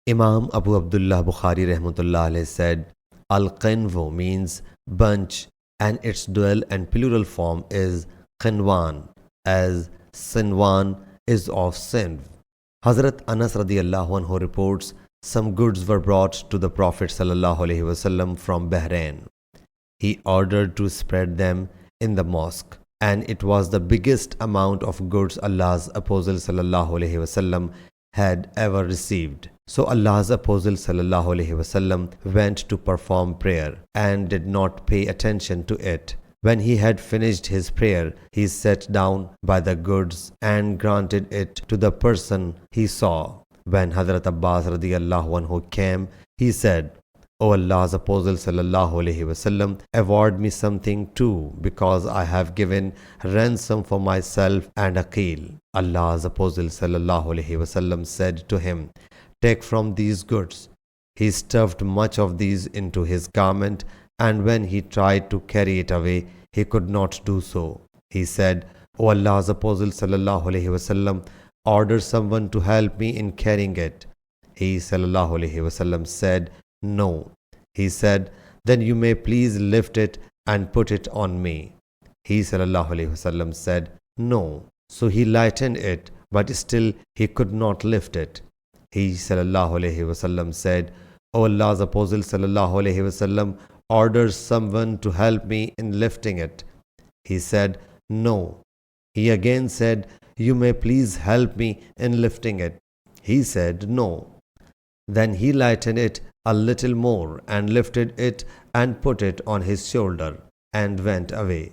Imam Abu Abdullah Bukhari Rahmatullah alayhi said, Al-Qinvu means bunch and its dual and plural form is Qinwan, as Sinwan is of Sinv. Hazrat Anas radiyallahu anhu reports, some goods were brought to the Prophet sallallahu alaihi wasallam from Bahrain. He ordered to spread them in the mosque, and it was the biggest amount of goods Allah's Apostle sallallahu alaihi wasallam had ever received. So Allah's Apostle sallallahu alaihi wasallam went to perform prayer and did not pay attention to it. When he had finished his prayer, he sat down by the goods and granted it to the person he saw. When Hazrat Abbas radiyallahu anhu came, he said, O Allah's Apostle sallallahu alaihi wasallam, award me something too, because I have given ransom for myself and Aqil. Allah's Apostle sallallahu alaihi wasallam said to him, take from these goods. He stuffed much of these into his garment, and when he tried to carry it away, he could not do so. He said, O Allah's Apostle sallallahu alaihi wasallam, order someone to help me in carrying it. He sallallahu alaihi wasallam said, no. He said, then you may please lift it and put it on me. He sallallahu alaihi wasallam said, no. So he lightened it, but still he could not lift it. He sallallahu alaihi wasallam said, O Allah's Apostle sallallahu alaihi wasallam, order someone to help me in lifting it. He said, no. He again said, you may please help me in lifting it. He said, no. Then he lightened it a little more and lifted it and put it on his shoulder and went away.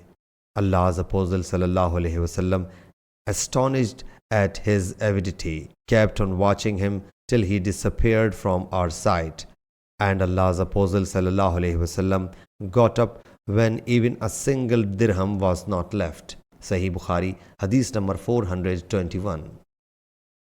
Allah's Apostle sallallahu alaihi wasallam, astonished at his avidity, kept on watching him till he disappeared from our sight. And Allah's Apostle sallallahu alaihi wasallam got up when even a single dirham was not left. Sahih Bukhari, Hadith number 421.